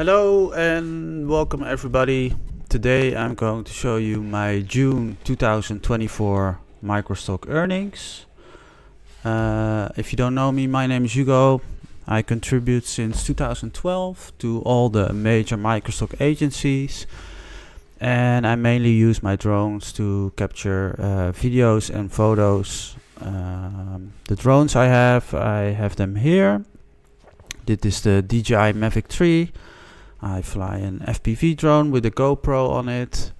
Hello and welcome everybody. Today I'm going to show you my June 2024 Microstock earnings. If you don't know me, my name is Hugo. I contribute since 2012 to all the major Microstock agencies, and I mainly use my drones to capture videos and photos. The drones I have them here. This is the DJI Mavic 3. I fly an FPV drone with a GoPro on it.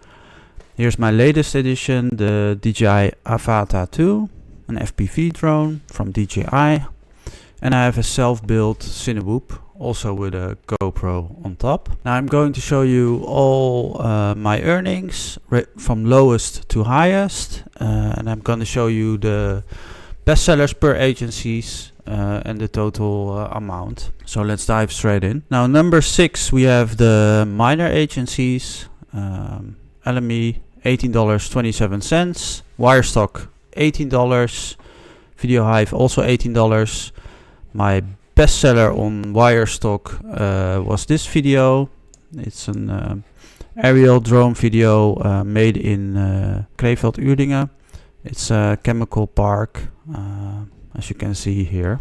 Here's my latest edition, the DJI Avata 2, an FPV drone from DJI. And I have a self-built Cinewhoop, also with a GoPro on top. Now I'm going to show you all my earnings from lowest to highest. And I'm going to show you the bestsellers per agencies and the total amount. So let's dive straight in. Now number 6 we have the minor agencies. LME $18.27, Wirestock $18, Video Hive also $18. My bestseller on Wirestock was this video. It's an aerial drone video made in Krefeld-Uerdingen. It's a chemical park, as you can see here.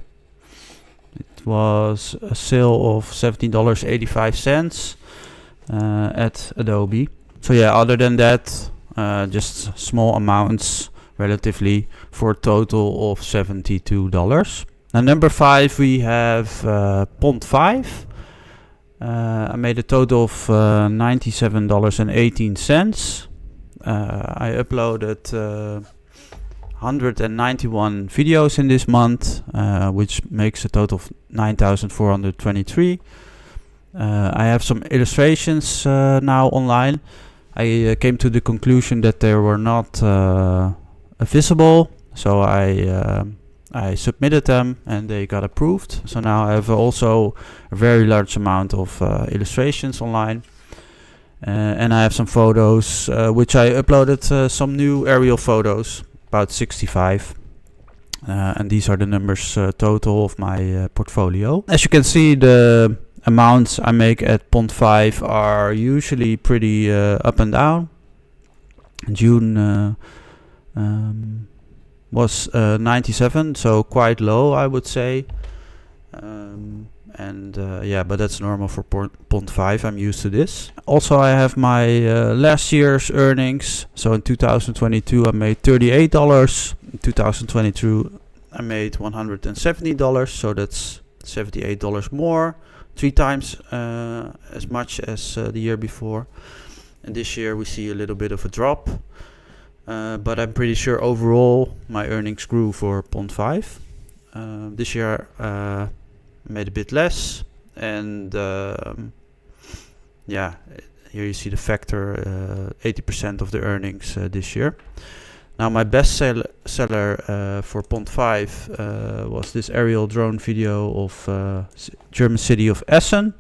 It was a sale of $17.85 at Adobe. So yeah, other than that, just small amounts relatively for a total of $72. Now number 5 we have Pond5. I made a total of $97.18. I uploaded 191 videos in this month, which makes a total of 9,423. I have some illustrations now online. I came to the conclusion that they were not visible, so I submitted them and they got approved. So now I have also a very large amount of illustrations online. And I have some photos, which I uploaded some new aerial photos, about 65. And these are the numbers total of my portfolio. As you can see, the amounts I make at Pond5 are usually pretty up and down. June was 97, so quite low, I would say. Yeah, but that's normal for Pond5. I'm used to this. Also, I have my last year's earnings. So in 2022, I made $38. In 2022, I made $170. So that's $78 more, 3 times as much as the year before. And this year we see a little bit of a drop. But I'm pretty sure overall my earnings grew for Pond5. This year made a bit less, and yeah, here you see the factor, 80% of the earnings this year. Now my best seller for Pond5 was this aerial drone video of German city of Essen.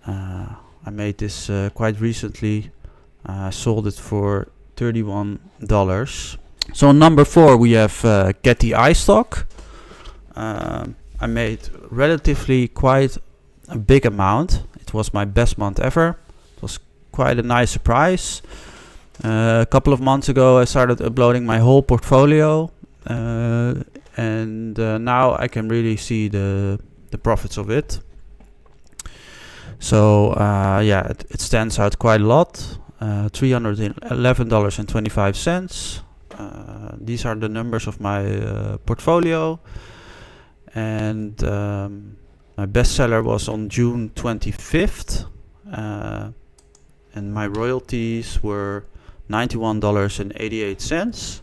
I made this quite recently. I sold it for $31. So on number 4 we have Getty Istock. I made relatively quite a big amount. It was my best month ever. It was quite a nice surprise. A couple of months ago I started uploading my whole portfolio, and now I can really see the profits of it. So yeah, it stands out quite a lot. $311.25. These are the numbers of my portfolio. And my bestseller was on June 25th, and my royalties were $91.88.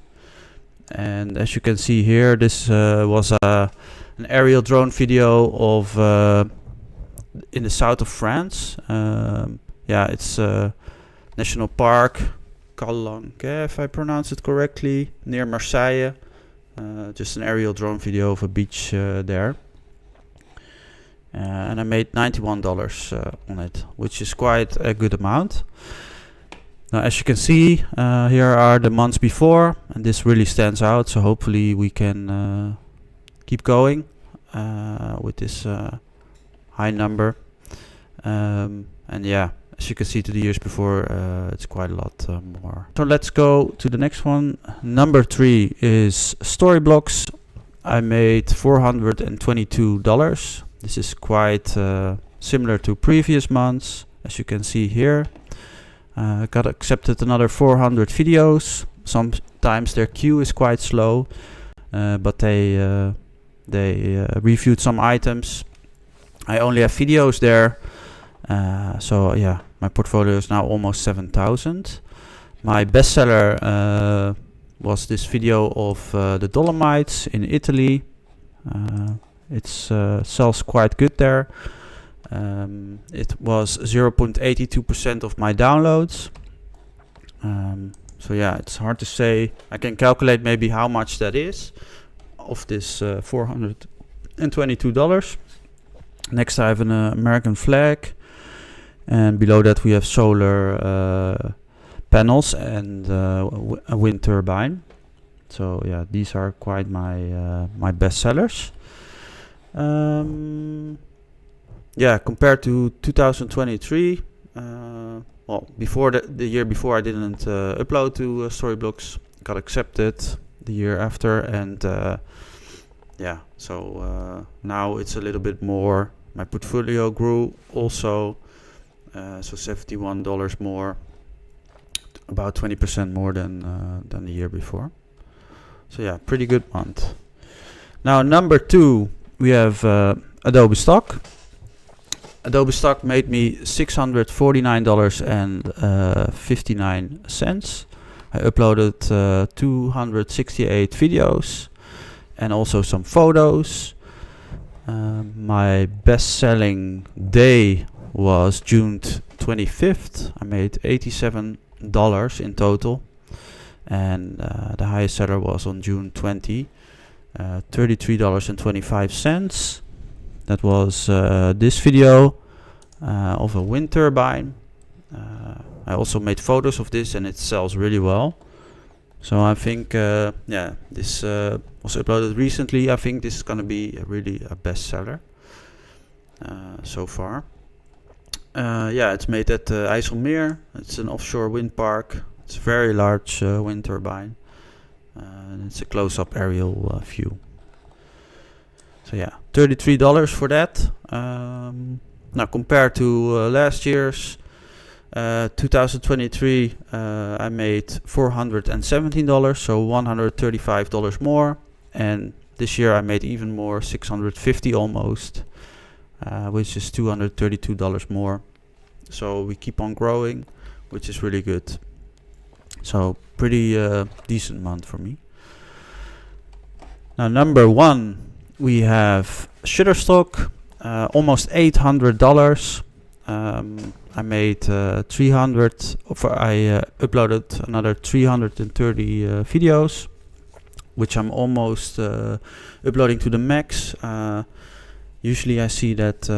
And as you can see here, this was an aerial drone video of in the south of France. Yeah, it's National Park Calanque, if I pronounce it correctly, near Marseille. Just an aerial drone video of a beach there. And I made $91 on it, which is quite a good amount. Now, as you can see, here are the months before, and this really stands out. So hopefully we can keep going with this high number. And yeah, as you can see to the years before, it's quite a lot more. So let's go to the next one. Number 3 is Storyblocks. I made $422. This is quite similar to previous months, as you can see here. Got accepted another 400 videos. Sometimes their queue is quite slow, but they reviewed some items. I only have videos there, so yeah, my portfolio is now almost 7,000. My bestseller was this video of the Dolomites in Italy. It sells quite good there. It was 0.82% of my downloads. So yeah, it's hard to say. I can calculate maybe how much that is of this $422. Next I have an American flag, and below that we have solar panels and a wind turbine. So yeah, these are quite my best sellers. Yeah, compared to 2023, well, before the year before I didn't upload to Storyblocks, got accepted the year after, and yeah, so now it's a little bit more. My portfolio grew also, so $71 more, about 20% more than the year before. So yeah, pretty good month. Now number 2, we have Adobe Stock. Adobe Stock made me $649.59. I uploaded 268 videos and also some photos. My best-selling day was June 25th. I made $87 in total, and the highest seller was on June 20, $33.25. That was this video of a wind turbine. I also made photos of this, and it sells really well. So I think, yeah, this was uploaded recently. I think this is going to be really a bestseller so far. Yeah, it's made at IJsselmeer. It's an offshore wind park. It's a very large wind turbine. And it's a close-up aerial view. So yeah, $33 for that. Now compared to last year's 2023, I made $417, so $135 more. And this year I made even more, $650 almost, which is $232 more. So we keep on growing, which is really good. So pretty decent month for me. Now number 1, we have Shutterstock, almost $800. I made 300. I uploaded another 330 videos, which I'm almost uploading to the max. Usually I see that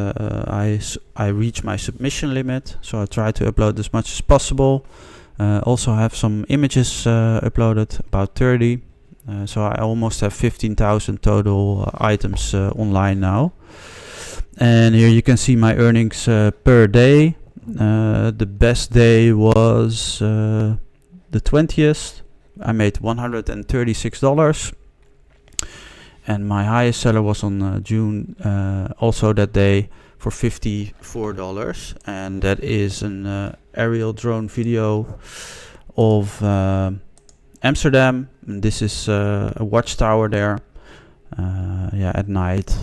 I reach my submission limit, so I try to upload as much as possible. Also have some images uploaded, about 30. So I almost have 15,000 total items online now. And here you can see my earnings per day. The best day was the 20th. I made $136. And my highest seller was on June, also that day, for $54. And that is an aerial drone video of Amsterdam. And this is a watchtower there. Yeah, at night.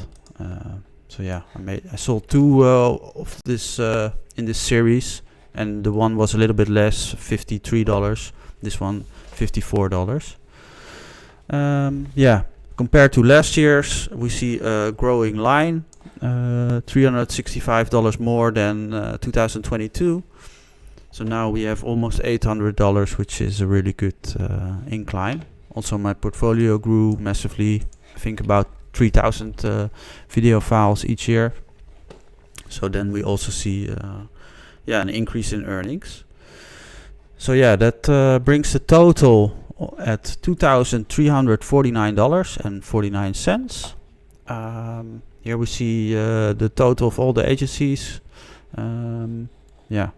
So yeah, I sold 2 of this in this series, and the one was a little bit less, $53. This one, $54. Yeah, compared to last year's, we see a growing line, $365 more than 2022. So now we have almost $800, which is a really good incline. Also, my portfolio grew massively. I think about 3,000 video files each year. So then we also see yeah, an increase in earnings. So yeah, that brings the total at $2,349.49. Here we see the total of all the agencies yeah,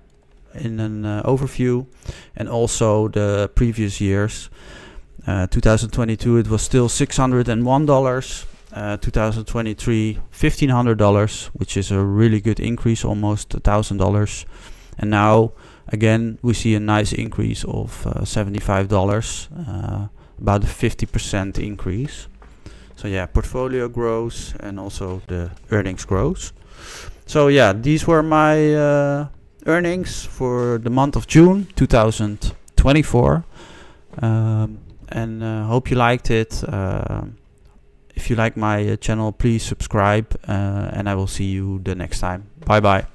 in an overview, and also the previous years. 2022 it was still $601. 2023 $1,500, which is a really good increase, almost $1,000. And now again we see a nice increase of $75, about a 50% increase. So yeah, portfolio grows and also the earnings grows. So yeah, these were my earnings for the month of June 2024. And hope you liked it. If you like my channel, please subscribe, and I will see you the next time. Bye bye.